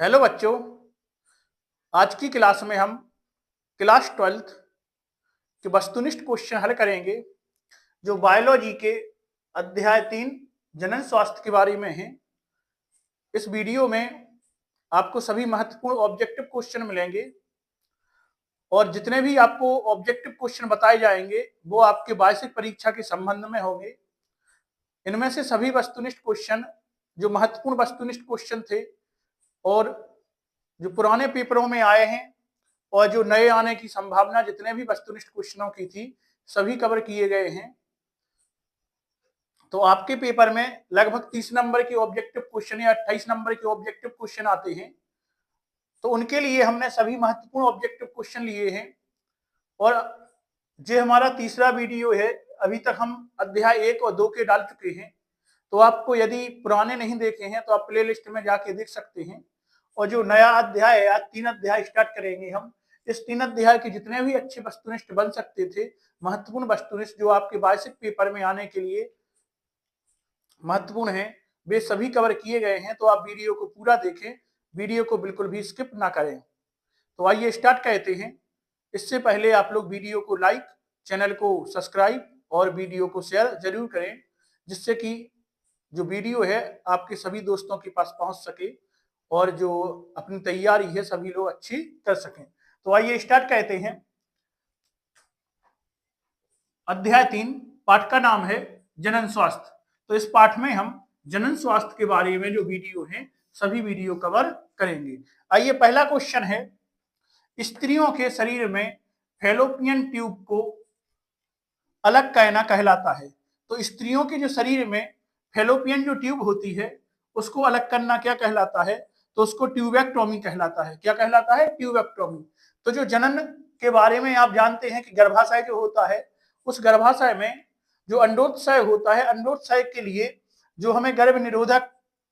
Hello बच्चों, आज की क्लास में हम क्लास 12th के वस्तुनिष्ठ क्वेश्चन हल करेंगे जो बायोलॉजी के अध्याय 3 जनन स्वास्थ्य के बारे में है। इस वीडियो में आपको सभी महत्वपूर्ण ऑब्जेक्टिव क्वेश्चन मिलेंगे और जितने भी आपको ऑब्जेक्टिव क्वेश्चन बताए जाएंगे वो आपके वार्षिक परीक्षा के संबंध में होंगे। इनमें से सभी वस्तुनिष्ठ क्वेश्चन जो महत्वपूर्ण वस्तुनिष्ठ क्वेश्चन थे और जो पुराने पेपरों में आए हैं और जो नए आने की संभावना जितने भी वस्तुनिष्ठ क्वेश्चनों की थी सभी कवर किए गए हैं। तो आपके पेपर में लगभग 30 नंबर के ऑब्जेक्टिव क्वेश्चन या 28 नंबर के ऑब्जेक्टिव क्वेश्चन आते हैं, तो उनके लिए हमने सभी महत्वपूर्ण ऑब्जेक्टिव क्वेश्चन लिए हैं। और जो हमारा तीसरा वीडियो है, अभी तक हम अध्याय 1 और 2 के डाल चुके हैं, तो आपको यदि पुराने नहीं देखे हैं तो आप प्ले लिस्ट में जाके देख सकते हैं। और जो नया अध्याय है, आज 3 अध्याय स्टार्ट करेंगे हम। इस 3 अध्याय के जितने भी अच्छे वस्तुनिष्ठ बन सकते थे, महत्वपूर्ण वस्तुनिष्ठ जो आपके वार्षिक पेपर में आने के लिए महत्वपूर्ण है, वे सभी कवर किए गए हैं। तो आप वीडियो को पूरा देखें, वीडियो को बिल्कुल भी स्किप ना करें। तो आइए स्टार्ट करते हैं। इससे पहले आप लोग वीडियो को लाइक, चैनल को सब्सक्राइब और वीडियो को शेयर जरूर करें, जिससे कि जो वीडियो है आपके सभी दोस्तों के पास पहुंच सके और जो अपनी तैयारी है सभी लोग अच्छी कर सकें। तो आइए स्टार्ट करते हैं। अध्याय 3 पाठ का नाम है जनन स्वास्थ्य। तो इस पाठ में हम जनन स्वास्थ्य के बारे में जो वीडियो है सभी वीडियो कवर करेंगे। आइए, पहला क्वेश्चन है, स्त्रियों के शरीर में फैलोपियन ट्यूब को अलग कहना कहलाता है। तो स्त्रियों के जो शरीर में फैलोपियन जो ट्यूब होती है उसको अलग करना क्या कहलाता है? तो उसको ट्यूबेक्टोमी कहलाता है। क्या कहलाता है? ट्यूबेक्टोमी। तो जो जनन के बारे में आप जानते हैं कि गर्भाशय जो होता है, उस गर्भाशय में जो अंडोत्सय होता है, अंडोत्सय के लिए जो हमें गर्भ निरोधक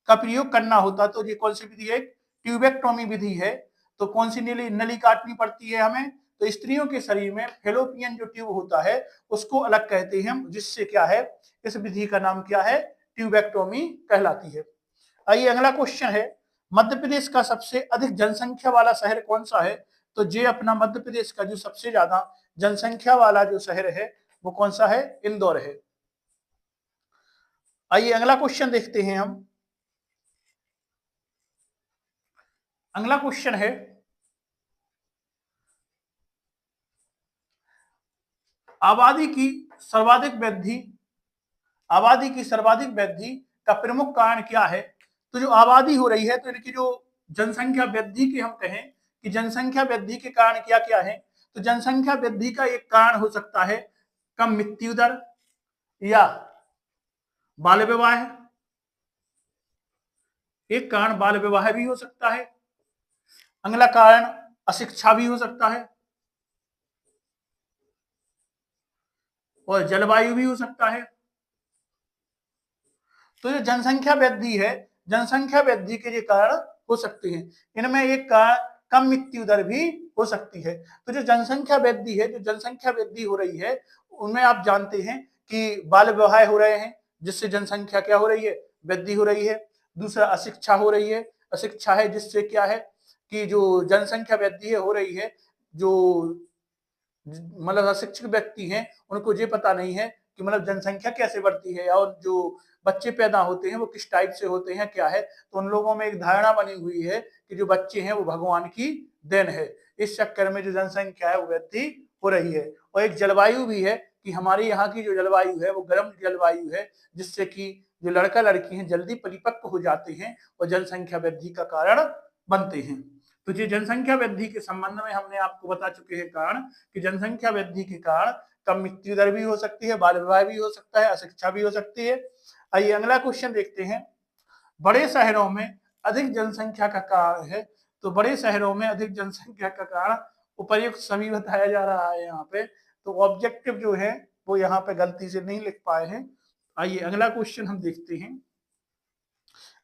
का प्रयोग करना होता है, तो ये कौन सी विधि है? ट्यूबेक्टोमी विधि है। तो कौन सी नली काटनी पड़ती है हमें? तो स्त्रियों के शरीर में फैलोपियन जो ट्यूब होता है उसको अलग कहते हैं हम, जिससे क्या है, इस विधि का नाम क्या है? ट्यूबेक्टोमी कहलाती है। आइए, अगला क्वेश्चन है, मध्य प्रदेश का सबसे अधिक जनसंख्या वाला शहर कौन सा है? तो जे अपना मध्य प्रदेश का जो सबसे ज्यादा जनसंख्या वाला जो शहर है वो कौन सा है? इंदौर है। आइए अगला क्वेश्चन देखते हैं हम। अगला क्वेश्चन है, आबादी की सर्वाधिक वृद्धि का प्रमुख कारण क्या है? तो जो आबादी हो रही है, तो इनकी जो जनसंख्या वृद्धि की हम कहें कि जनसंख्या वृद्धि के कारण क्या क्या है, तो जनसंख्या वृद्धि का एक कारण हो सकता है कम मृत्यु दर या बाल विवाह। एक कारण बाल विवाह भी हो सकता है। अगला कारण अशिक्षा भी हो सकता है और जलवायु भी हो सकता है। तो जो जनसंख्या वृद्धि है, जनसंख्या वृद्धि के ये कारण हो सकते हैं। इनमें एक कारण कम मृत्यु दर भी हो सकती है। तो जो जनसंख्या वृद्धि है, जो जनसंख्या वृद्धि हो रही है, उनमें आप जानते हैं कि बाल विवाह हो रहे हैं, जिससे जनसंख्या क्या हो रही है? वृद्धि हो रही है। दूसरा अशिक्षा हो रही है। अशिक्षा है जिससे क्या है कि जो जनसंख्या वृद्धि हो रही है, जो मतलब अशिक्षित व्यक्ति हैं उनको ये पता नहीं है कि मतलब जनसंख्या कैसे बढ़ती है और जो बच्चे पैदा होते हैं वो किस टाइप से होते हैं, क्या है। तो उन लोगों में एक धारणा बनी हुई है कि जो बच्चे हैं वो भगवान की देन है। इस चक्कर में जो जनसंख्या है वो वृद्धि हो रही है। और एक जलवायु भी है कि हमारे यहाँ की जो जलवायु है वो गर्म जलवायु है, जिससे कि जो लड़का लड़की हैं जल्दी परिपक्व हो जाते हैं और जनसंख्या वृद्धि का कारण बनते हैं। तो ये जनसंख्या वृद्धि के संबंध में हमने आपको बता चुके हैं कारण कि जनसंख्या वृद्धि के कारण कम मृत्यु दर भी हो सकती है, बाल विवाह भी हो सकता है, अशिक्षा भी हो सकती है। आइए अगला क्वेश्चन देखते हैं, बड़े शहरों में अधिक जनसंख्या का कारण है। तो बड़े शहरों में अधिक जनसंख्या का कारण उपर्युक्त सभी बताया जा रहा है यहाँ पे। तो ऑब्जेक्टिव जो है वो यहाँ पे गलती से नहीं लिख पाए हैं। आइए अगला क्वेश्चन हम देखते हैं।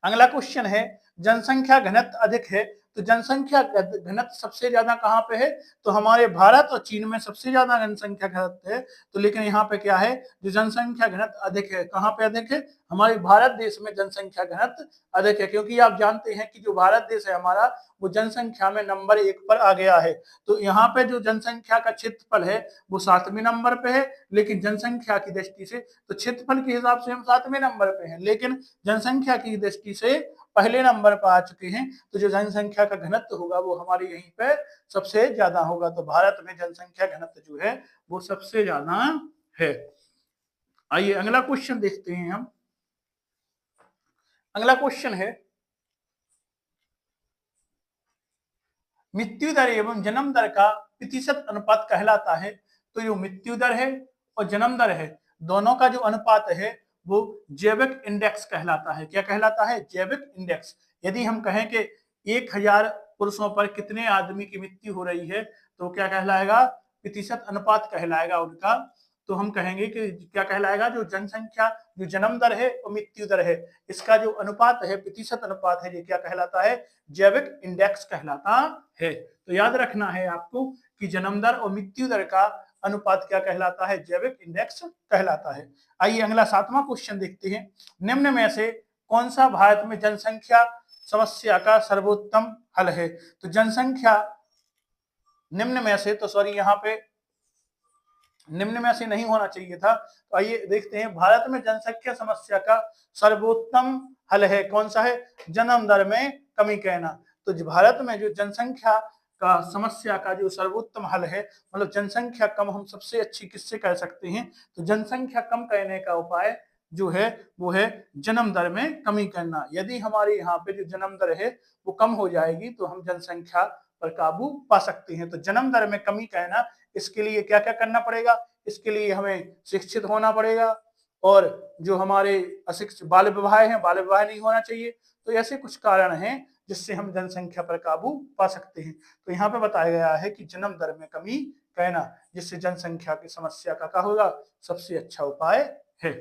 अगला क्वेश्चन है, जनसंख्या घनत्व अधिक है तो जनसंख्या घनत्व सबसे ज्यादा कहाँ पे है, तो हमारे भारत और चीन में सबसे ज्यादा जनसंख्या घनत्व है। तो लेकिन यहाँ पे क्या है, जो जनसंख्या घनत्व अधिक है, कहाँ पे अधिक है, हमारे भारत देश में जनसंख्या घनत्व अधिक है, क्योंकि आप जानते हैं कि जो भारत देश है हमारा, वो जनसंख्या में नंबर 1 पर आ गया है। तो यहाँ पे जो जनसंख्या का क्षेत्रफल है वो 7वें नंबर पे है, लेकिन जनसंख्या की दृष्टि से, तो क्षेत्रफल के हिसाब से हम 7वें नंबर पे हैं, लेकिन जनसंख्या की दृष्टि से पहले नंबर पर आ चुके हैं। तो जो जनसंख्या का घनत्व होगा वो हमारे यहीं पे सबसे ज्यादा होगा। तो भारत में जनसंख्या घनत्व जो है वो सबसे ज्यादा है। आइए अगला क्वेश्चन देखते हैं हम। अगला क्वेश्चन है, मृत्यु दर एवं जन्म दर का प्रतिशत अनुपात कहलाता है। तो जो मृत्यु दर है और जन्म दर है, दोनों का जो अनुपात है वो जैविक इंडेक्स कहलाता है। क्या कहलाता है, जैविक इंडेक्स। यदि हम कहें कि 1000 पुरुषों पर कितने आदमी की मृत्यु हो रही है, तो क्या कहलाएगा, प्रतिशत अनुपात कहलाएगा उनका। तो हम कहेंगे कि क्या कहलाएगा, जो जनसंख्या, जो जन्म दर है और मृत्यु दर है, इसका जो अनुपात है, प्रतिशत अनुपात है, ये क्या कहलाता है, जैविक इंडेक्स कहलाता है। तो याद रखना है आपको कि जन्म दर और मृत्यु दर का अनुपात क्या कहलाता है, जैविक इंडेक्स कहलाता है। आइए अगला 7वां क्वेश्चन देखते हैं। निम्न में से कौन सा भारत में जनसंख्या समस्या का सर्वोत्तम हल है। तो जनसंख्या निम्न में से, तो सॉरी यहाँ पे निम्न में से नहीं होना चाहिए था। तो आइए देखते हैं, भारत में जनसंख्या समस्या का सर्वोत्तम हल है, कौन सा है, जन्म दर में कमी कहना। तो भारत में जो जनसंख्या का समस्या का जो सर्वोत्तम हल है, मतलब जनसंख्या कम हम सबसे अच्छी किससे कर सकते हैं, तो जनसंख्या कम करने का उपाय जो है वो है जन्म दर में कमी करना। यदि हमारे यहाँ पे जो जन्म दर है वो कम हो जाएगी तो हम जनसंख्या पर काबू पा सकते हैं। तो जन्म दर में कमी कहना, इसके लिए क्या क्या करना पड़ेगा, इसके लिए हमें शिक्षित होना पड़ेगा, और जो हमारे अशिक्षित बाल विवाह है, बाल विवाह नहीं होना चाहिए। तो ऐसे कुछ कारण हैं जिससे हम जनसंख्या पर काबू पा सकते हैं। तो यहाँ पे बताया गया है कि जन्म दर में कमी कहना, जिससे जनसंख्या की समस्या का क्या होगा, सबसे अच्छा उपाय है।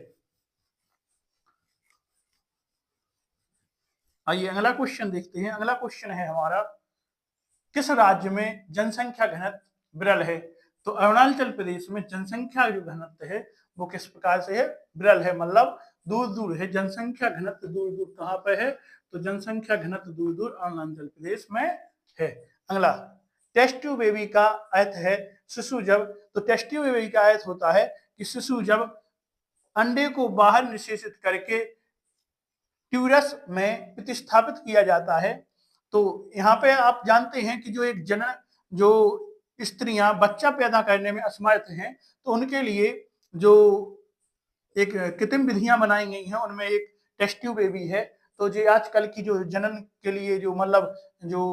आइए अगला क्वेश्चन देखते हैं। अगला क्वेश्चन है हमारा, किस राज्य में जनसंख्या घनत्व विरल है। तो अरुणाचल प्रदेश में जनसंख्या जो घनत्व है वो किस प्रकार से है, विरल है, मतलब दूर दूर है। जनसंख्या घनत्व दूर दूर कहाँ पे है, तो जनसंख्या घनत्व दूर दूर अरुणाचल प्रदेश में है। अगला, टेस्ट ट्यूब बेबी का अर्थ है शिशु जब, तो टेस्ट ट्यूब बेबी का अर्थ होता है कि शिशु जब अंडे को बाहर निषेचित करके ट्यूरस में प्रतिस्थापित किया जाता है। तो यहाँ पे आप जानते हैं कि जो एक जो स्त्रियां बच्चा पैदा करने में असमर्थ हैं, तो उनके लिए जो एक कृत्रिम विधियां बनाई गई हैं, उनमें एक टेस्ट ट्यूब बेबी है। तो जो आजकल की जो जनन के लिए जो मतलब जो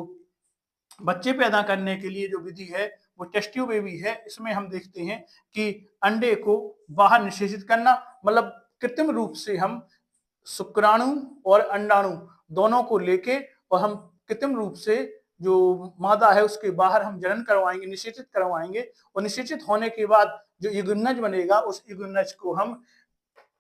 बच्चे पैदा करने के लिए जो विधि है वो टेस्ट ट्यूब बेबी है। इसमें हम देखते हैं कि अंडे को बाहर निषेचित करना, मतलब कृत्रिम रूप से हम शुक्राणु और अंडाणु दोनों को लेके और हम कृत्रिम रूप से जो मादा है उसके बाहर हम जनन करवाएंगे, निषेचित करवाएंगे, और निषेचित होने के बाद जो युग्मनज बनेगा उस युग्मनज को हम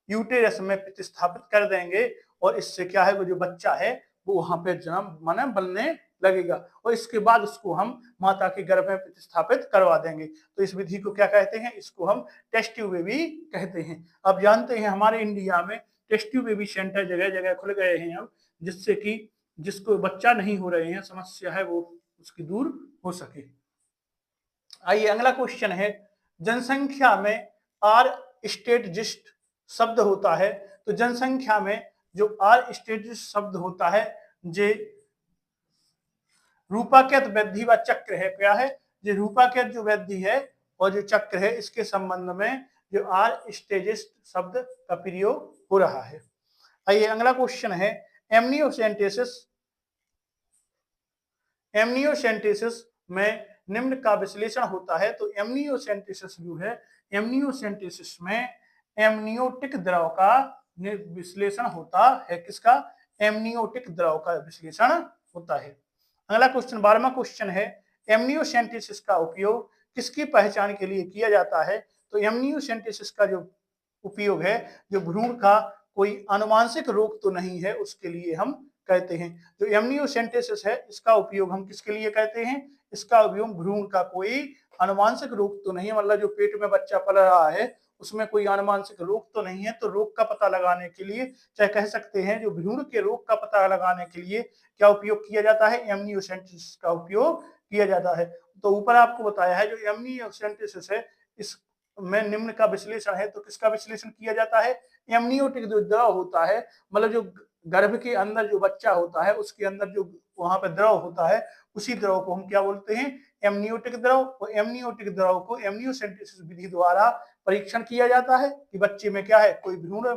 यूटेरस में प्रतिस्थापित कर देंगे, और इससे क्या है, वो जो बच्चा है वो वहां पे जन्म माने बनने लगेगा, और इसके बाद उसको हम माता के गर्भ में प्रतिस्थापित करवा देंगे। तो इस विधि को क्या कहते हैं, इसको हम टेस्ट ट्यूब बेबी कहते हैं। अब जानते हैं हमारे इंडिया में टेस्ट ट्यूब बेबी सेंटर जगह जगह खुल गए हैं अब, जिससे कि जिसको बच्चा नहीं हो रहे हैं, समस्या है वो उसकी दूर हो सके। आइए अगला क्वेश्चन है, जनसंख्या में आर स्टेटिस्ट शब्द होता है। तो जनसंख्या में जो आर स्टेटिस्ट शब्द होता है जे रूपाकृत वृद्धि व चक्र है। क्या है, जो रूपाकृत जो वृद्धि है और जो चक्र है, इसके संबंध में जो आर स्टेजिस्ट शब्द का प्रयोग हो रहा है। आइए अगला क्वेश्चन है, एमनियोसेंटेसिस में निम्न का विश्लेषण होता है। तो एमनियोसेंटेसिस जो है, एमनियोसेंटेसिस में एमनियोटिक द्रव का विश्लेषण होता है। किसका, एमनियोटिक द्रव का विश्लेषण होता है। अगला क्वेश्चन 12वां क्वेश्चन है, एमनियोसेंटेसिस का उपयोग किसकी पहचान के लिए किया जाता है। तो एमनियोसेंटेसिस का जो उपयोग है, जो भ्रूण का कोई आनुवांशिक रोग तो नहीं है उसके लिए हम कहते हैं। जो एमनियोसेंटेसिस है इसका उपयोग हम किसके लिए कहते हैं? इसका उपयोग भ्रूण का कोई आनुवांशिक रोग तो नहीं, मतलब जो पेट में बच्चा पल रहा है उसमें कोई आनुवांशिक रोग तो नहीं है, तो रोग का पता लगाने के लिए, चाहे कह सकते हैं जो भ्रूण के रोग का पता लगाने के लिए क्या उपयोग किया जाता है? एमनियोसेंटेसिस का उपयोग किया जाता है। तो ऊपर आपको बताया है जो एमनियोसेंटेसिस है इसमें निम्न का विश्लेषण है, तो किसका विश्लेषण किया जाता है? एमनियोटिक जो द्रव होता है, मतलब जो गर्भ के अंदर जो बच्चा होता है उसके अंदर जो वहां पर द्रव होता है उसी द्रव को हम क्या बोलते हैं? एमनियोटिक द्रव। और एमनियोटिक द्रव को एमनियोसेंटेसिस विधि द्वारा परीक्षण किया जाता है कि बच्चे में क्या है, कोई भ्रूण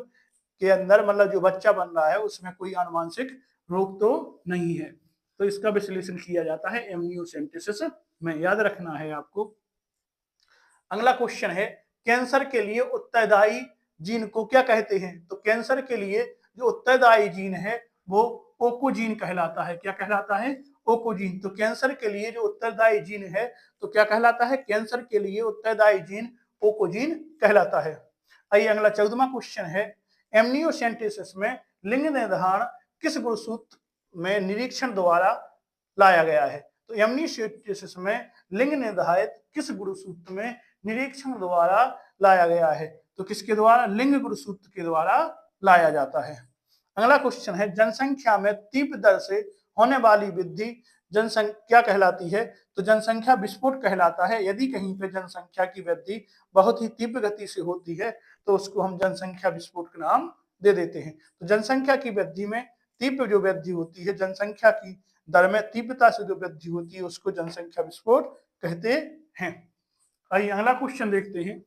के अंदर मतलब जो बच्चा बन रहा है उसमें कोई आनुवांशिक रोग तो नहीं है। तो इसका विश्लेषण किया जाता है एमनियोसेंटेसिस में, याद रखना है आपको। अगला क्वेश्चन है कैंसर के लिए उत्तरदायी जीन को क्या कहते हैं? तो कैंसर के लिए जो उत्तरदायी जीन है वो ओकोजीन कहलाता है। क्या कहलाता है? ओकोजीन। तो कैंसर के लिए जो उत्तरदायी जीन है तो क्या कहलाता है? कैंसर के लिए उत्तरदायी जीन ओकोजीन कहलाता है। आइए अगला 14वां क्वेश्चन है एमनियोसेंटेसिस में लिंग निर्धारण किस गुणसूत्र में निरीक्षण द्वारा लाया गया है? तो एमनियोसेंटेसिस में लिंग निर्धारित किस गुणसूत्र में निरीक्षण द्वारा लाया गया है? तो किसके द्वारा? लिंग गुणसूत्र के द्वारा लाया जाता है। अगला क्वेश्चन है जनसंख्या में तीव्र दर से होने वाली वृद्धि जनसंख्या कहलाती है? तो जनसंख्या विस्फोट कहलाता है। यदि कहीं पे जनसंख्या की वृद्धि बहुत ही तीव्र गति से होती है तो उसको हम जनसंख्या विस्फोट का नाम दे देते हैं। तो जनसंख्या की वृद्धि में तीव्र जो वृद्धि होती है, जनसंख्या की दर में तीव्रता से जो वृद्धि होती है उसको जनसंख्या विस्फोट कहते हैं। आइए अगला क्वेश्चन देखते हैं।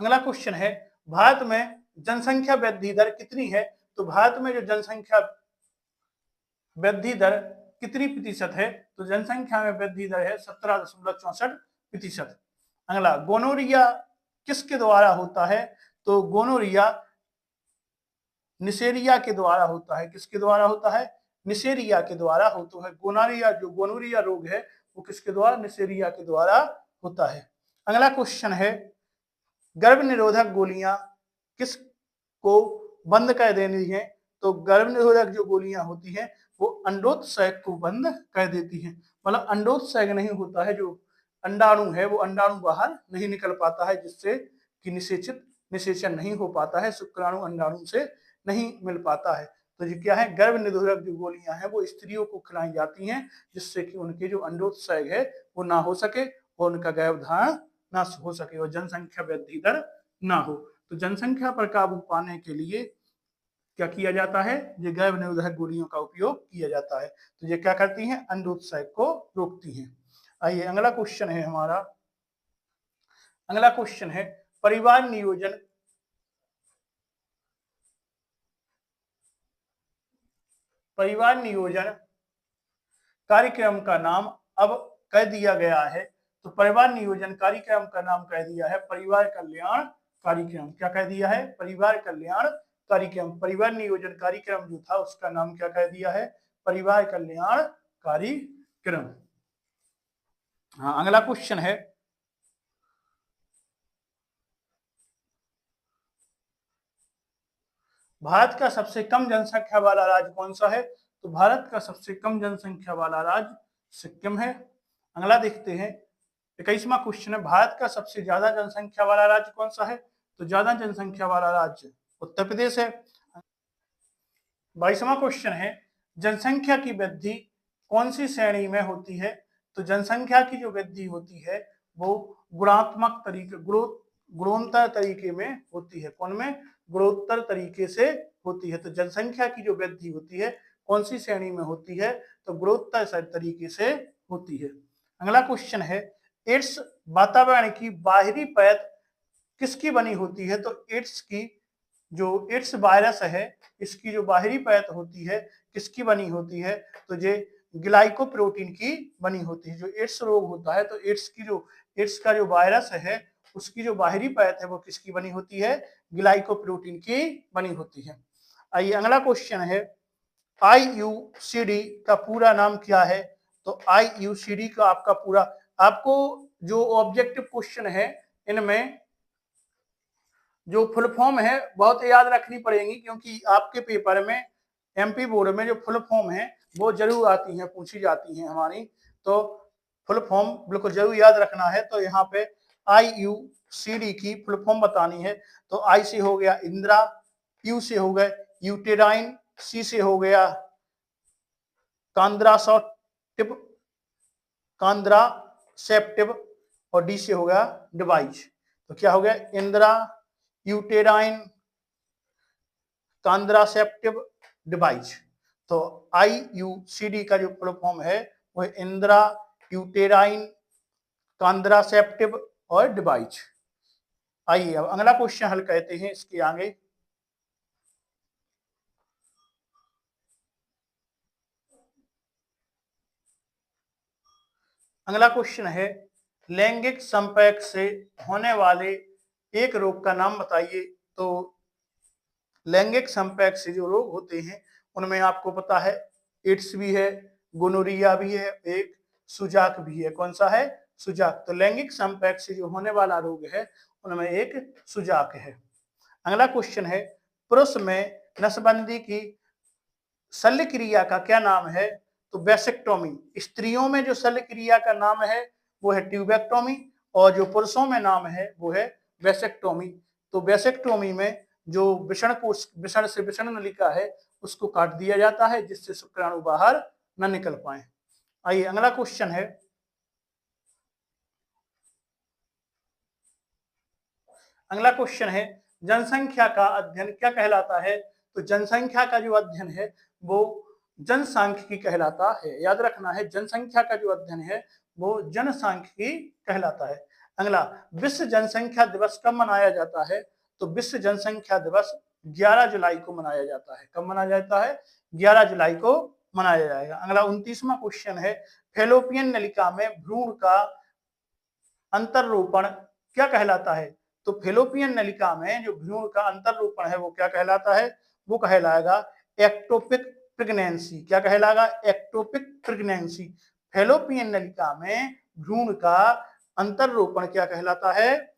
अगला क्वेश्चन है भारत में जनसंख्या वृद्धि दर कितनी है? तो भारत में जो जनसंख्या वृद्धि दर कितनी प्रतिशत है? तो जनसंख्या में वृद्धि दर है 17.64%। अगला गोनोरिया किसके द्वारा होता है? तो गोनोरिया निसेरिया के द्वारा होता है। किसके द्वारा होता है? निसेरिया के द्वारा होता है। गोनोरिया जो गोनोरिया रोग है वो किसके द्वारा? निसेरिया के द्वारा होता है। अगला क्वेश्चन है गर्भ निरोधक गोलियां किसको बंद कर देनी है? तो गर्भ निरोधक जो गोलियां होती हैं वो अंडोत्सर्ग को बंद कर देती हैं। मतलब अंडोत्सर्ग नहीं होता है, जो अंडाणु है वो अंडाणु बाहर नहीं निकल पाता है, जिससे कि निषेचन नहीं हो पाता है, शुक्राणु अंडाणु से नहीं मिल पाता है। तो ये क्या है? गर्भ निरोधक जो गोलियां हैं वो स्त्रियों को खिलाई जाती हैं जिससे कि उनके जो अंडोत्सर्ग है वो ना हो सके और उनका गर्भधारण ना हो सके और जनसंख्या वृद्धि दर ना हो। तो जनसंख्या पर काबू पाने के लिए क्या किया जाता है? ये गर्भ निरोधक गोलियों का उपयोग किया जाता है। तो ये क्या करती हैं? अंडोत्सर्ग को रोकती हैं। आइए अगला क्वेश्चन है हमारा। अगला क्वेश्चन है परिवार नियोजन कार्यक्रम का नाम अब कह दिया गया है। तो परिवार नियोजन कार्यक्रम का नाम कह दिया है परिवार कल्याण कार्यक्रम। क्या कह दिया है? परिवार कल्याण कार्यक्रम। परिवार नियोजन कार्यक्रम जो था उसका नाम क्या कह दिया है? परिवार कल्याण कार्यक्रम। हाँ अगला क्वेश्चन है भारत का सबसे कम जनसंख्या वाला राज्य कौन सा है? तो भारत का सबसे कम जनसंख्या वाला राज्य सिक्किम है। अगला देखते हैं 21वां क्वेश्चन है भारत का सबसे ज्यादा जनसंख्या वाला राज्य कौन सा है? तो ज्यादा जनसंख्या वाला राज्य उत्तर प्रदेश है। 22वां क्वेश्चन है जनसंख्या की वृद्धि कौन सी श्रेणी में होती है? तो जनसंख्या की जो वृद्धि होती है वो गुणात्मक तरीके गुणोत्तर तरीके में होती है। कौन में? गुणोत्तर तरीके से होती है। तो जनसंख्या की जो वृद्धि होती है कौन सी श्रेणी में होती है? तो गुणोत्तर तरीके से होती है। अगला क्वेश्चन है एड्स वातावरण की बाहरी परत किसकी बनी होती है? तो एड्स की जो एड्स वायरस है इसकी जो बाहरी परत होती है किसकी बनी होती है? तो ये ग्लाइकोप्रोटीन की बनी होती है। जो एड्स रोग होता है तो एड्स का जो वायरस है उसकी जो बाहरी परत है वो किसकी बनी होती है? ग्लाइकोप्रोटीन की बनी होती है। आइए अगला क्वेश्चन है IUCD का पूरा नाम क्या है? तो IUCD का आपका पूरा, आपको जो ऑब्जेक्टिव क्वेश्चन है इनमें जो फुल फॉर्म है बहुत याद रखनी पड़ेगी, क्योंकि आपके पेपर में MP बोर्ड में जो फुल फॉर्म है वो जरूर आती हैं, पूछी जाती हैं हमारी। तो फुल फॉर्म बिल्कुल जरूर याद रखना है। तो यहाँ पे IUCD की फुल फॉर्म बतानी है। तो I से हो गया इंदिरा, U से हो गया यूटेराइन, C से हो गया कांद्रासेप्टिव और D से हो गया डिवाइस। तो क्या हो गया, इंदिरा, यूटेराइन, कांद्रासेप्टिव, डिवाइस। तो IUCD का जो फुल फॉर्म है वो इंदिरा, यूटेराइन, कांद्रासेप्टिव और डिवाइस। आइए अब अगला क्वेश्चन हल करते हैं इसके आगे। अगला क्वेश्चन है लैंगिक संपर्क से होने वाले एक रोग का नाम बताइए। तो लैंगिक संपर्क से जो रोग होते हैं उनमें आपको पता है एड्स भी है, गोनोरिया भी है, एक सुजाक भी है। कौन सा है, सुजाक। तो लैंगिक संपर्क से जो होने वाला रोग है उनमें एक सुजाक है। अगला क्वेश्चन है पुरुष में नसबंदी की शल्य क्रिया का क्या नाम है। तो वैसेक्टोमी। स्त्रियों में जो शल्य क्रिया का नाम है वो है ट्यूबेक्टोमी, और जो पुरुषों में नाम है वो है वैसेक्टोमी। तो वैसेक्टोमी में जो विषण से विषण नलिका है उसको काट दिया जाता है जिससे शुक्राणु बाहर न निकल पाए। आइए अगला क्वेश्चन है, अगला क्वेश्चन है जनसंख्या का अध्ययन क्या कहलाता है। तो जनसंख्या का जो अध्ययन है वो जनसांख्यिकी कहलाता है। याद रखना है, जनसंख्या का जो अध्ययन है वो जनसांख्यिकी कहलाता है। अगला, विश्व जनसंख्या दिवस कब मनाया जाता है। तो विश्व जनसंख्या दिवस 11 जुलाई को मनाया जाता है। कब मनाया जाता है, 11 जुलाई को मनाया जाएगा। अगला 29वां क्वेश्चन है फैलोपियन नलिका में भ्रूण का अंतररोपण क्या कहलाता है। तो फैलोपियन नलिका में जो भ्रूण का अंतररोपण है वो क्या कहलाता है, वो कहलाएगा एक्टोपिक प्रेगनेंसी। क्या कहलाएगा, एक्टोपिक प्रेगनेंसी। फैलोपियन नलिका में भ्रूण का अंतररोपण क्या कहलाता है,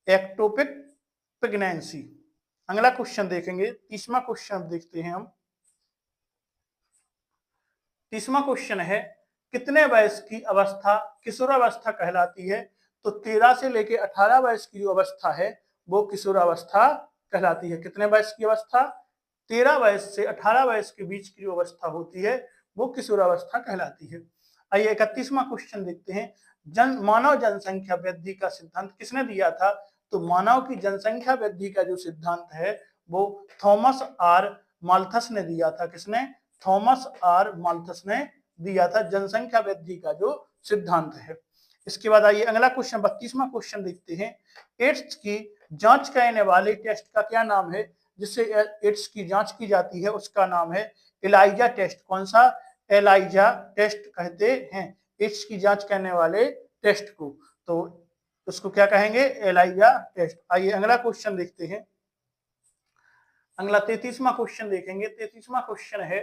एक्टोपिक प्रेगनेंसी। अगला क्वेश्चन देखेंगे, 30वां क्वेश्चन देखते हैं हम। 30वां क्वेश्चन है कितने वयस की अवस्था किशोरावस्था कहलाती है। तो 13 से लेकर 18 वर्ष की जो अवस्था है वो किशोरावस्था कहलाती है। कितने वर्ष की अवस्था, 13 वर्ष से 18 वर्ष के बीच की जो अवस्था होती है वो किशोरावस्था कहलाती है। आइए 31वां क्वेश्चन देखते हैं, मानव जनसंख्या वृद्धि का सिद्धांत किसने दिया था। तो मानव की जनसंख्या वृद्धि का जो सिद्धांत है वो थॉमस आर माल्थस ने दिया था। किसने, थॉमस आर माल्थस ने दिया था जनसंख्या वृद्धि का जो सिद्धांत है। इसके बाद आइए अगला क्वेश्चन 32वां क्वेश्चन देखते हैं, एड्स की जांच करने वाले टेस्ट का क्या नाम है। जिससे एड्स की जांच की जाती है उसका नाम है एलाइजा टेस्ट। कौन सा, एलाइजा टेस्ट कहते हैं एड्स की जांच करने वाले टेस्ट को। तो उसको क्या कहेंगे, एलाइजा टेस्ट। आइए अगला क्वेश्चन देखते हैं, अगला 33वां क्वेश्चन देखेंगे। 33वां क्वेश्चन है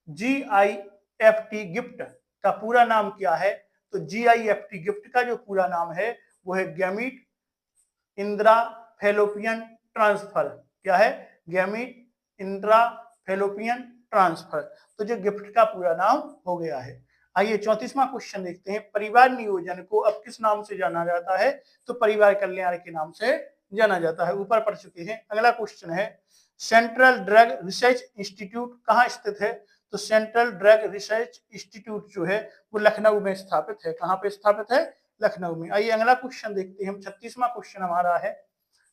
GIFT गिफ्ट का पूरा नाम क्या है। तो GIFT गिफ्ट का जो पूरा नाम है वो है गैमीट इंट्रा फैलोपियन ट्रांसफर। क्या है, गैमीट इंट्रा फैलोपियन ट्रांसफर। तो जो गिफ्ट का पूरा नाम हो गया है। आइए 34वां क्वेश्चन देखते हैं, परिवार नियोजन को अब किस नाम से जाना जाता है। तो परिवार कल्याण के नाम से जाना जाता है, ऊपर पढ़ चुके हैं। अगला क्वेश्चन है सेंट्रल ड्रग रिसर्च इंस्टीट्यूट कहाँ स्थित है। तो सेंट्रल ड्रग रिसर्च इंस्टीट्यूट जो है वो लखनऊ में स्थापित है। कहाँ पे स्थापित है, लखनऊ में। आइए अगला क्वेश्चन देखते हैं हम, 36वां क्वेश्चन हमारा है।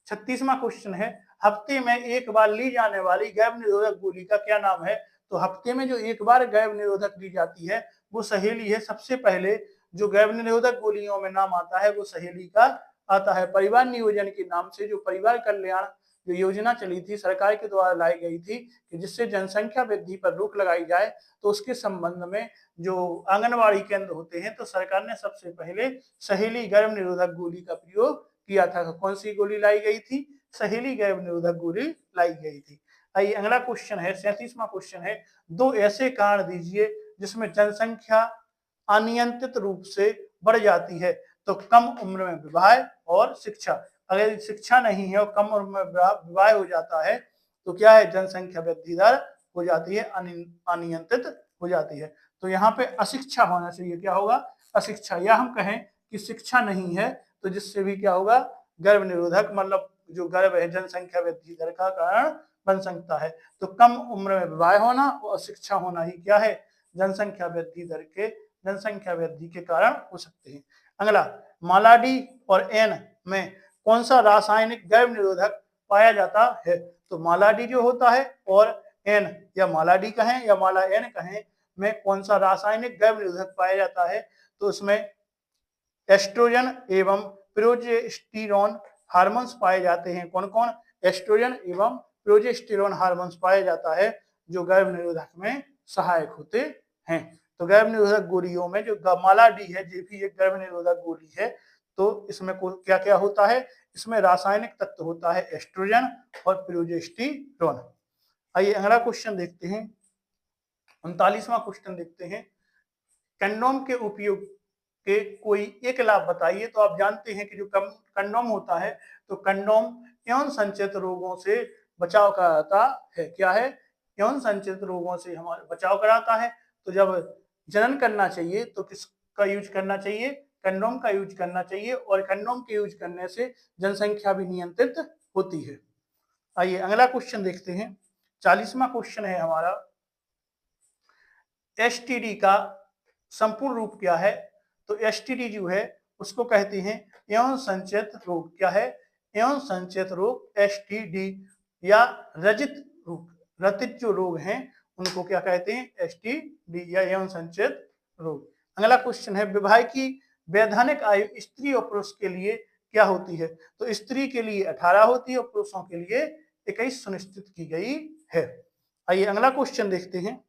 36वां क्वेश्चन है हफ्ते में एक बार ली जाने वाली गर्भ निरोधक गोली का क्या नाम है। तो हफ्ते में जो एक बार गर्भ निरोधक ली जाती है वो सहेली है। सबसे पहले जो गर्भ निरोधक गोलियों में नाम आता है वो सहेली का आता है। परिवार नियोजन के नाम से जो परिवार कल्याण जो योजना चली थी सरकार के द्वारा लाई गई थी कि जिससे जनसंख्या वृद्धि पर रोक लगाई जाए, तो उसके संबंध में जो आंगनबाड़ी केंद्र होते हैं तो सरकार ने सबसे पहले सहेली गर्भ निरोधक गोली का प्रयोग किया था। कौन सी गोली लाई गई थी, सहेली गर्भ निरोधक गोली लाई गई थी। आइए अगला क्वेश्चन है 37वां क्वेश्चन है, दो ऐसे कारण दीजिए जिसमें जनसंख्या अनियंत्रित रूप से बढ़ जाती है। तो कम उम्र में विवाह और शिक्षा, अगर शिक्षा नहीं है और कम उम्र में विवाह हो जाता है तो क्या है, जनसंख्या वृद्धि दर हो जाती है, अनियंत्रित हो जाती है। तो यहाँ पे अशिक्षा होना चाहिए, क्या होगा, अशिक्षा, या हम कहें कि शिक्षा नहीं है तो जिससे भी क्या होगा, गर्भ निरोधक, मतलब जो गर्भ है जनसंख्या वृद्धि दर का कारण बन सकता है। तो कम उम्र में विवाह होना और शिक्षा होना ही क्या है, जनसंख्या वृद्धि के कारण हो सकते हैं। अगला, मालाडी और एन में कौन सा रासायनिक गर्भ निरोधक पाया जाता है। तो मालाडी जो होता है और एन, या मालाडी कहें या माला एन कहें, में कौन सा रासायनिक गर्भ निरोधक पाया जाता है। तो उसमें एस्ट्रोजन एवं प्रोजेस्टेरोन हार्मोन्स पाए जाते हैं। कौन कौन, एस्ट्रोजन एवं प्रोजेस्टेरोन हार्मोन्स पाया जाता है जो गर्भ निरोधक में सहायक होते हैं। तो गर्भ निरोधक गोलियों में जो मालाडी है, ये भी एक गर्भ निरोधक गोली है। तो इसमें क्या क्या होता है, इसमें रासायनिक तत्व होता है एस्ट्रोजन और प्रोजेस्टेरोन। आइए अगला क्वेश्चन देखते हैं, 39वां क्वेश्चन देखते हैं, कंडोम के उपयोग के कोई एक लाभ बताइए। तो आप जानते हैं कि जो कंडोम होता है, तो कंडोम यौन संचित रोगों से बचाव कराता है। क्या है, यौन संचित रोगों से हमारा बचाव कराता है। तो जब जनन करना चाहिए तो किसका यूज करना चाहिए, कंडोम का यूज करना चाहिए, और कंडोम के यूज करने से जनसंख्या भी नियंत्रित होती है। आइए अगला क्वेश्चन देखते हैं, 40वां क्वेश्चन है हमारा, एसटीडी का संपूर्ण रूप क्या है। तो एसटीडी जो है उसको कहते हैं यौन संचित रोग। क्या है, यौन संचित रोग, एसटीडी, या रजित रोग, रतित जो रोग हैं उनको क्या कहते हैं, एसटीडी या यौन संचित रोग। अगला क्वेश्चन है, विवाह की वैधानिक आयु स्त्री और पुरुष के लिए क्या होती है। तो स्त्री के लिए 18 होती है और पुरुषों के लिए 21 सुनिश्चित की गई है। आइए अगला क्वेश्चन देखते हैं,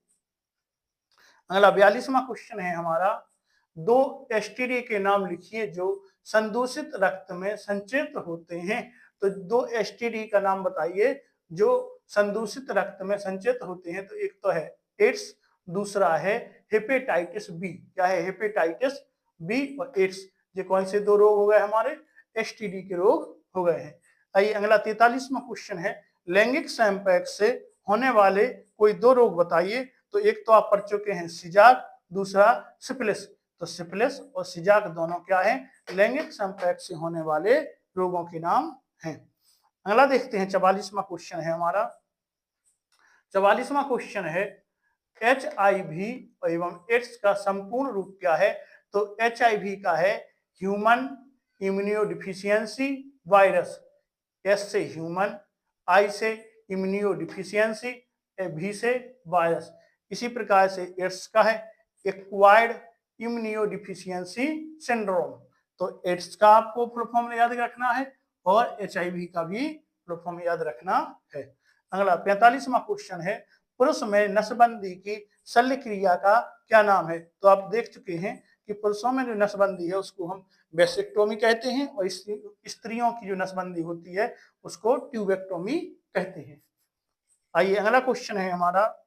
अगला 42वां क्वेश्चन है हमारा, दो एसटीडी के नाम लिखिए जो संदूषित रक्त में संचित होते हैं। तो दो एसटीडी का नाम बताइए जो संदूषित रक्त में संचित होते हैं। तो एक तो है एड्स, दूसरा है हेपेटाइटिस बी। क्या है, हेपेटाइटिस बी और एड्स, ये कौन से दो रोग हो गए हमारे, एसटीडी के रोग हो गए हैं। आइए अगला 43वां क्वेश्चन है, लैंगिक संपर्क से होने वाले कोई दो रोग बताइए। तो एक तो आप पढ़ चुके हैं सिजाक, दूसरा सिफिलिस। तो सिफिलिस और सिजाक दोनों क्या है, लैंगिक संपर्क से होने वाले रोगों के नाम हैं। अगला देखते हैं, 44वां क्वेश्चन है हमारा, 44वां क्वेश्चन है, HIV एवं एड्स का संपूर्ण रूप क्या है। तो HIV का है ह्यूमन इम्यूनोडिफिशियंसी वायरस, एस से ह्यूमन, आई से इम्यूनोडिफिशियंसी, भी से वायरस। इसी प्रकार से एड्स का है एक्वायर्ड इम्यूनोडिफिशियंसी सिंड्रोम। तो एड्स का आपको फुल फॉर्म याद रखना है और HIV का भी फुल फॉर्म याद रखना है। अगला 45वां क्वेश्चन है, पुरुष में नसबंदी की शल्य क्रिया का क्या नाम है। तो आप देख चुके हैं कि पुरुषों में जो नसबंदी है उसको हम वेसेक्टोमी कहते हैं और स्त्रियों की जो नसबंदी होती है उसको ट्यूबेक्टोमी कहते हैं। आइए अगला क्वेश्चन है हमारा,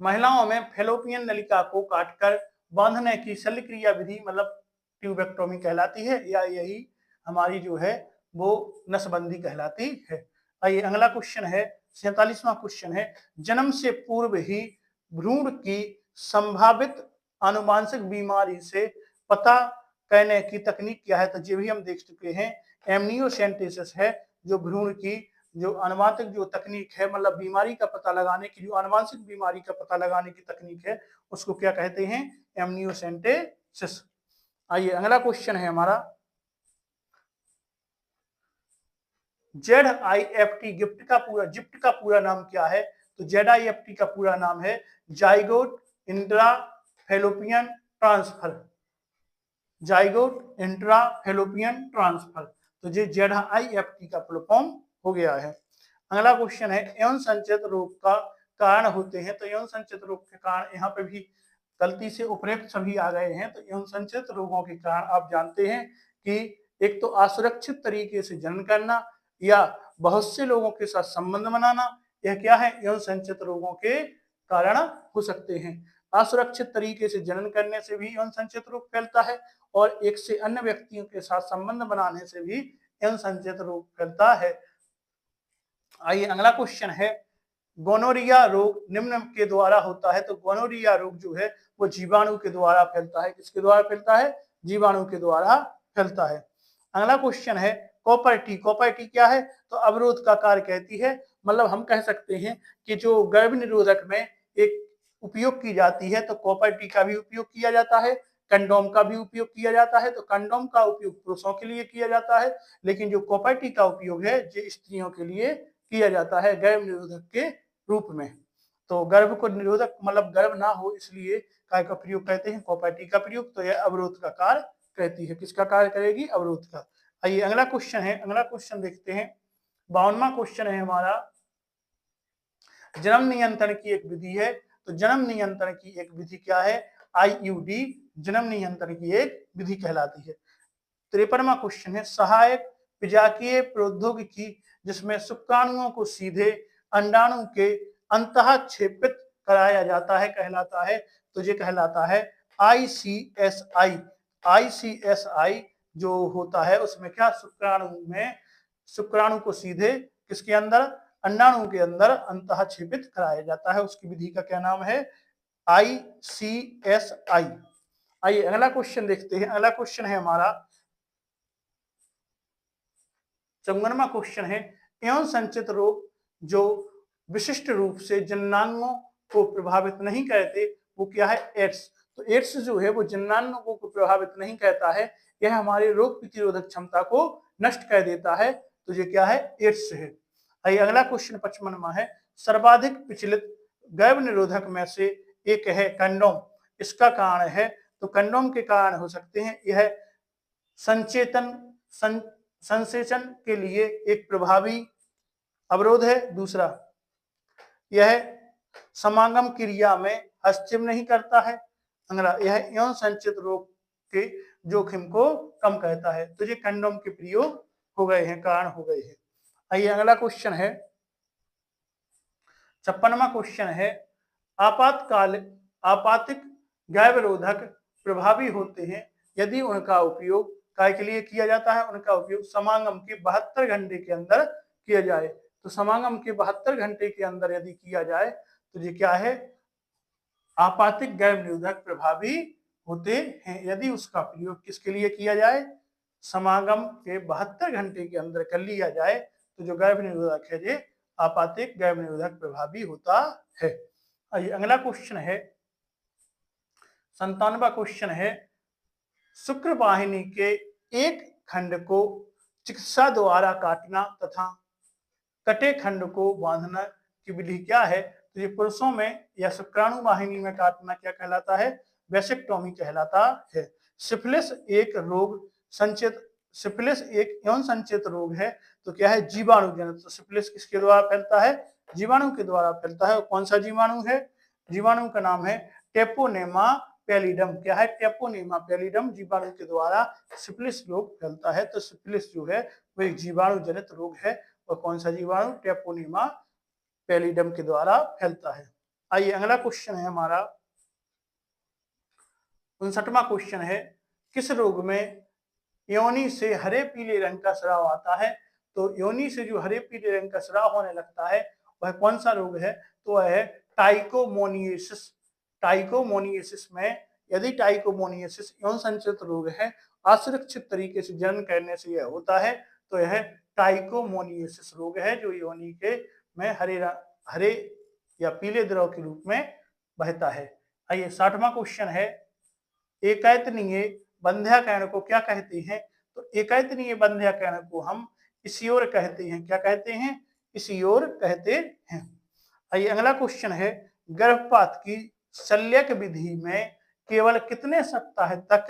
महिलाओं में फैलोपियन नलिका को काटकर बांधने की शल्य क्रिया विधि मतलब ट्यूबेक्टोमी कहलाती है, या यही हमारी जो है वो नसबंदी कहलाती है। आइए अगला क्वेश्चन है, 47वां क्वेश्चन है, जन्म से पूर्व ही भ्रूण की संभावित आनुवांशिक बीमारी से पता करने की तकनीक क्या है। तो ये भी हम देख चुके हैं, एमनियोसेंटेसिस है जो भ्रूण की जो आनुवांशिक जो तकनीक है, मतलब बीमारी का पता लगाने की, जो आनुवांशिक बीमारी का पता लगाने की तकनीक है उसको क्या कहते हैं, एमनियोसेंटेसिस। आइए अगला क्वेश्चन है हमारा, ZIFT जिप्ट का पूरा नाम क्या है। तो ZIFT का पूरा नाम है जाइगोट इंट्राफैलोपियन ट्रांसफर, जाइगोट इंट्राफैलोपियन ट्रांसफर। तो ये ZIFT का फुल फॉर्म हो गया है। अगला क्वेश्चन है, यौन संचित रोग का कारण होते हैं। तो यौन संचित रोग के कारण यहाँ पे भी गलती से उपयुक्त सभी आ गए हैं। तो यौन संचित रोगों के कारण आप जानते हैं कि एक तो असुरक्षित तरीके से जन्म करना या बहुत से लोगों के साथ संबंध बनाना, यह क्या है, यौन संचित रोगों के कारण हो सकते हैं। असुरक्षित तरीके से जनन करने से भी यौन संचित रोग फैलता है और एक से अन्य व्यक्तियों के साथ संबंध बनाने से भी यौन संचित रोग फैलता है। आइए अगला क्वेश्चन है, गोनोरिया रोग निम्न के द्वारा होता है। तो गोनोरिया रोग जो है वो जीवाणु के द्वारा फैलता है। किसके द्वारा फैलता है? जीवाणु के द्वारा फैलता है। अगला क्वेश्चन है, कॉपर टी। कॉपर टी क्या है? तो अवरोध का कार्य कहती है। मतलब हम कह सकते हैं कि जो गर्भ निरोधक में एक उपयोग की जाती है तो कॉपर टी का भी उपयोग किया जाता है, कंडोम का भी उपयोग किया जाता है। तो कंडोम का उपयोग पुरुषों के लिए किया जाता है, लेकिन जो कॉपर टी का उपयोग है ये स्त्रियों के लिए किया जाता है गर्भ निरोधक के रूप में। तो गर्भ को निरोधक मतलब गर्भ ना हो इसलिए काय का प्रयोग करते हैं? कॉपर टी का प्रयोग। तो यह अवरोध का कार्य कहती है। किसका कार्य करेगी? अवरोध का। आइए अगला क्वेश्चन है, अगला क्वेश्चन देखते हैं। 52वां क्वेश्चन है हमारा, जन्म नियंत्रण की एक विधि है। तो जन्म नियंत्रण की एक विधि क्या है? आईयूडी जन्म नियंत्रण की एक विधि कहलाती है। 53वां क्वेश्चन है, सहायक विजाकीय प्रौद्योगिकी जिसमें शुक्राणुओं को सीधे अंडाणु के अंतःक्षेपित कराया जाता है कहलाता है। तो ये कहलाता है आईसीएसआई। आईसीएसआई जो होता है उसमें क्या, शुक्राणु को सीधे किसके अंदर, अंडाणु के अंदर अंतःक्षेपित कराया जाता है। उसकी विधि का क्या नाम है? आईसीएसआई। आइए अगला क्वेश्चन देखते हैं। अगला क्वेश्चन है हमारा 54वां क्वेश्चन है, यौन संचित रोग जो विशिष्ट रूप से जननांगों को प्रभावित नहीं करते वो क्या है? एड्स। तो एड्स जो है वो जननांगों को प्रभावित नहीं करता है, यह हमारे रोग प्रतिरोधक क्षमता को नष्ट कर देता है। तो ये क्या है? एड्स है। आइए अगला क्वेश्चन 55वां है, सर्वाधिक प्रचलित गर्भ निरोधक में से एक है कंडोम। इसका कारण है? तो कंडोम के कारण हो सकते हैं, यह संसेचन के लिए एक प्रभावी अवरोध है। दूसरा, यह समागम क्रिया में हस्तक्षेप नहीं करता है। अगला, यह यौन संचित रोग के जोखिम को कम करता है। तो ये कंडोम के प्रयोग हो गए हैं, कारण हो गए हैं। आइए अगला क्वेश्चन है 56वां क्वेश्चन है, आपातिक गर्भरोधक प्रभावी होते हैं यदि उनका उपयोग काय के लिए किया जाता है? उनका उपयोग समागम के 72 घंटे के अंदर किया जाए। तो समागम के 72 घंटे के अंदर यदि किया जाए तो ये क्या है? आपातिक गर्भ निरोधक प्रभावी होते हैं। यदि उसका प्रयोग किसके लिए किया जाए? समागम के 72 घंटे के अंदर कर लिया जाए तो जो गर्भ निरोधक है ये आपातिक गर्भ निरोधक प्रभावी होता है। आइए अगला क्वेश्चन है 57वां क्वेश्चन है, शुक्र वाहिनी के एक खंड को चिकित्सा द्वारा काटना तथा कटे खंड को बांधना की विधि क्या है? तो ये पुरुषों में या शुक्राणु वाहिनी में काटना क्या कहलाता है? वेसेक्टोमी कहलाता है। सिफिलिस एक यौन संचित रोग है। तो क्या है? जीवाणु जनित। तो सिफिलिस किसके द्वारा फैलता है? जीवाणु के द्वारा फैलता है। और कौन सा जीवाणु है? जीवाणु का नाम है टेपोनेमा पैलिडम। क्या है? टेपोनेमा पैलिडम जीवाणु के द्वारा सिफिलिस रोग फैलता है। तो सिफिलिस जो है वो एक जीवाणु जनित रोग है। और कौन सा जीवाणु? टेपोनेमा पैलिडम के द्वारा फैलता है। आइए अगला क्वेश्चन है हमारा 59वां क्वेश्चन है, किस रोग में योनि से हरे पीले रंग का स्राव आता है? तो योनि से जो हरे पीले रंग का स्राव होने लगता है वह कौन सा रोग है? तो वह है टाइकोमोनियासिस। टाइकोमोनियासिस में यदि टाइकोमोनियासिस यौन संचित रोग है, असुरक्षित तरीके से जनन करने से यह होता है, तो यह टाइकोमोनियासिस रोग है जो योनि के में हरे या पीले द्रव के रूप में बहता है। आइए 60वां क्वेश्चन है, एकैतनीय बंध्याकरण को क्या कहते हैं? तो एकैतनीय बंध्याकरण को हम इसियोर कहते हैं। क्या कहते हैं? इसियोर कहते हैं। आइए अगला क्वेश्चन है, गर्भपात की शल्यक विधि में केवल कितने सप्ताह तक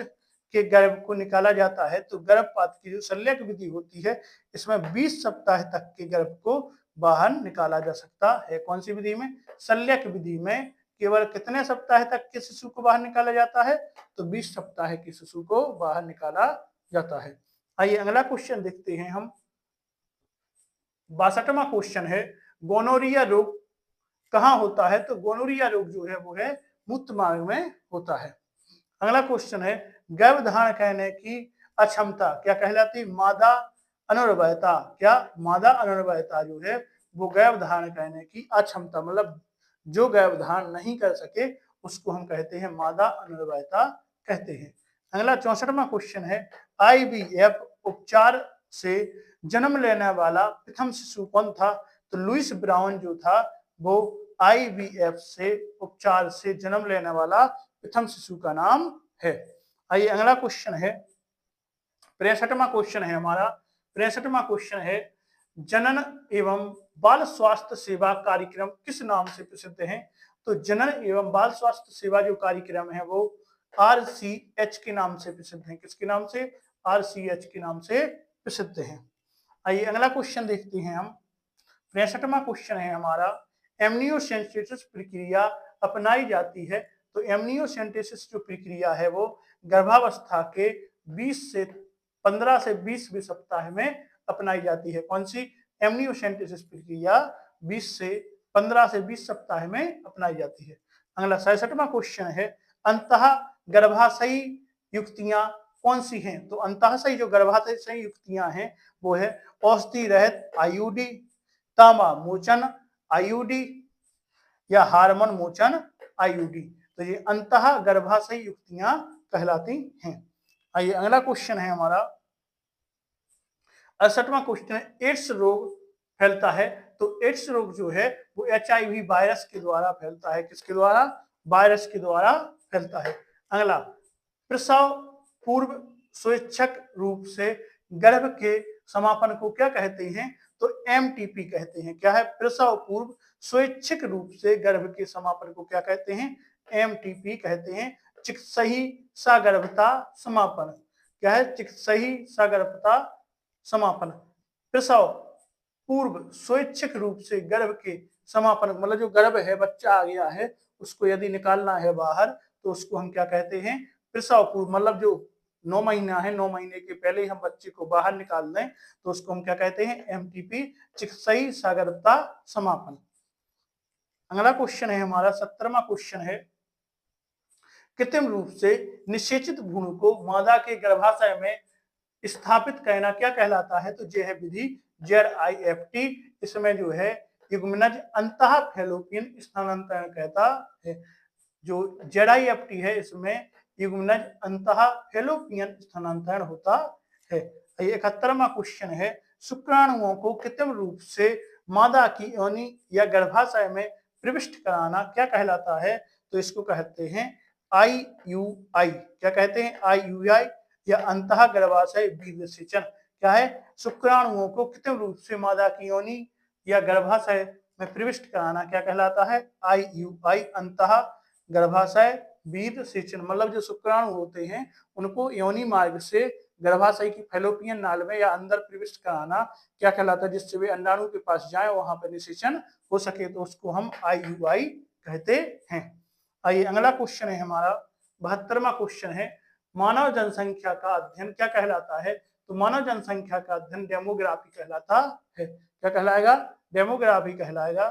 के गर्भ को निकाला जाता है? तो गर्भपात की जो शल्यक विधि होती है इसमें 20 सप्ताह तक के गर्भ को बाहर निकाला जा सकता है। कौन सी विधि में? शल्यक विधि में केवल कितने सप्ताह तक के शिशु को बाहर निकाला जाता है? तो 20 सप्ताह के शिशु को बाहर निकाला जाता है। आइए अगला क्वेश्चन देखते हैं हम 62वां क्वेश्चन है, गोनोरिया रोग कहाँ होता है? तो गोनोरिया रोग जो है वो है मूत्र मार्ग में होता है। अगला क्वेश्चन है गर्भधारण करने की अक्षमता क्या कहलाती? मादा अनुर्वरता। क्या? मादा अनुर्वरता जो है वो गर्भधारण करने की अक्षमता, मतलब जो गर्भधारण नहीं कर सके उसको हम कहते हैं मादा अनुर्वरता कहते हैं। अगला 64वां क्वेश्चन है IVF उपचार से जन्म लेने वाला प्रथम शिशु कौन था? तो लुइस ब्राउन जो था वो IVF से उपचार से जन्म लेने वाला प्रथम शिशु का नाम है। आइए अगला क्वेश्चन है 63वां क्वेश्चन है हमारा। 63वां क्वेश्चन है जनन एवं बाल स्वास्थ्य सेवा कार्यक्रम किस नाम से प्रसिद्ध है? तो जनन एवं बाल स्वास्थ्य सेवा जो कार्यक्रम है वो RCH के नाम से प्रसिद्ध है। किसके नाम से? RCH के नाम से प्रसिद्ध है। आइए अगला क्वेश्चन देखते हैं हम। 63वां क्वेश्चन है हमारा एमनियोसेंटेसिस प्रक्रिया अपनाई जाती है। तो एमनियोसेंटेसिस जो प्रक्रिया है वो गर्भावस्था के 15 से 20वें सप्ताह में अपनाई जाती है। कौन सी? एमनियोसेंटेसिस प्रक्रिया 15 से 20 सप्ताह में अपनाई जाती है। अगला 67वां क्वेश्चन है अंतः गर्भाशयी युक्तियां कौन सी हैं? तो अंतःशयी जो गर्भाशयी युक्तियां हैं वो है औषधि रहित IUD, तांबा मोचन IUD या हार्मोन मोचन IUD। तो ये अंतः गर्भाशयी युक्तियां कहलाती हैं। आइए अगला क्वेश्चन है हमारा 68वां क्वेश्चन है एड्स रोग फैलता है। तो एड्स रोग जो है वो HIV वायरस के द्वारा फैलता है। किसके द्वारा? वायरस के द्वारा फैलता है। अगला प्रसव पूर्व स्वैच्छिक रूप से गर्भ के समापन को क्या कहते हैं? तो MTP कहते हैं। क्या है? प्रसव पूर्व स्वैच्छिक रूप से गर्भ के समापन को क्या कहते हैं? MTP कहते हैं। चिकित्सही सगर्भता समापन। क्या है? चिकित्सही सगर्भता समापन। प्रसव पूर्व स्वैच्छिक रूप से गर्भ के समापन, मतलब जो गर्भ है बच्चा आ गया है उसको यदि निकालना है बाहर तो उसको हम क्या कहते हैं? प्रसव पूर्व, मतलब जो 9 महीना है 9 महीने के पहले ही हम बच्चे को बाहर निकाल दें तो उसको हम क्या कहते हैं? MTP चिकित्सही सगर्भता समापन। अगला क्वेश्चन है हमारा 70वां क्वेश्चन है कृत्रिम रूप से निषेचित भ्रूण को मादा के गर्भाशय में स्थापित करना क्या कहलाता है? तो यह विधि ZIFT। इसमें जो है युग्मनज अंतः फैलोपियन स्थानांतरण कहता है। जो ZIFT है इसमें युग्मनज अंतः फैलोपियन स्थानांतरण होता है। 71वां क्वेश्चन है शुक्राणुओं को कृत्रिम रूप से मादा की योनि या गर्भाशय में प्रविष्ट कराना क्या कहलाता है? तो इसको कहते हैं IUI। क्या कहते हैं? IUI या अंतः गर्भाशय वीर्य सेचन। क्या है? शुक्राणुओं को कृत्रिम रूप से मादा की योनि या गर्भाशय में प्रविष्ट कराना क्या कहलाता है? IUI अंतः गर्भाशय वीर्य सेचन। मतलब जो शुक्राणु होते हैं उनको योनि मार्ग से गर्भाशय की फैलोपियन नाल में या अंदर प्रविष्ट कराना क्या कहलाता है? जिससे वे अंडाणु के पास जाए वहां पर निषेचन हो सके तो उसको हम IUI कहते हैं। आइए अगला क्वेश्चन है हमारा 72वां क्वेश्चन है मानव जनसंख्या का अध्ययन क्या कहलाता है? तो मानव जनसंख्या का अध्ययन डेमोग्राफी कहलाता है। क्या कहलाएगा? डेमोग्राफी कहलाएगा।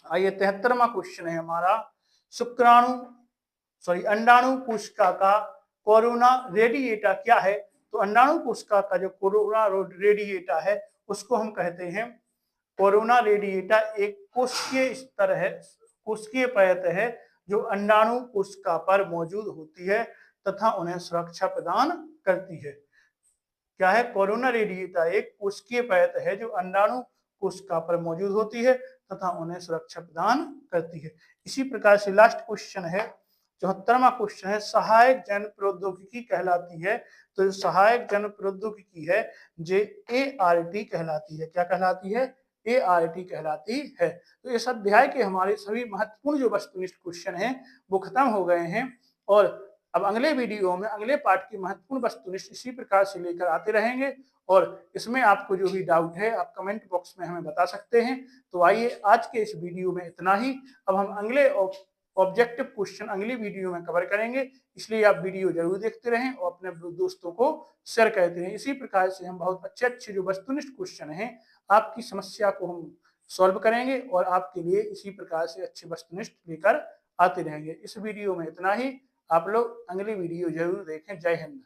आइए 73वां क्वेश्चन है हमारा अंडाणु कोशिका का कोरोना रेडिएटा क्या है? तो अंडाणु कोशिका का जो कोरोना रेडिएटा है उसको हम कहते हैं कोरोना रेडिएटा एक कोशिकीय स्तर है, कोशिकीय परत है जो अंडाणु कोशिका पर मौजूद होती है तथा उन्हें सुरक्षा प्रदान करती है। क्या है? कोरोना रेडिएटा एक कोशिकीय परत है जो अंडाणु कोशिका पर मौजूद होती है तथा उन्हें सुरक्षा प्रदान करती है। इसी प्रकार से लास्ट क्वेश्चन है 74वां क्वेश्चन है सहायक जन प्रौद्योगिकी कहलाती है। तो जो सहायक जन प्रौद्योगिकी है जे ART कहलाती है। क्या कहलाती है? ART कहलाती है। तो इस अध्याय के हमारे सभी महत्वपूर्ण जो वस्तुनिष्ठ क्वेश्चन हैं वो खत्म हो गए हैं और अब अगले वीडियो में अगले पार्ट की महत्वपूर्ण वस्तुनिष्ठ इसी प्रकार से लेकर आते रहेंगे और इसमें आपको जो भी डाउट है आप कमेंट बॉक्स में हमें बता सकते हैं। तो आइए आज के इस वीडियो में इतना ही। अब हम अगले ऑब्जेक्टिव क्वेश्चन अगली वीडियो में कवर करेंगे, इसलिए आप वीडियो जरूर देखते रहें और अपने दोस्तों को शेयर करते रहें। इसी प्रकार से हम बहुत अच्छे जो वस्तुनिष्ठ क्वेश्चन हैं आपकी समस्या को हम सॉल्व करेंगे और आपके लिए इसी प्रकार से अच्छे वस्तुनिष्ठ लेकर आते रहेंगे। इस वीडियो में इतना ही। आप लोग अगली वीडियो जरूर देखें। जय हिंद।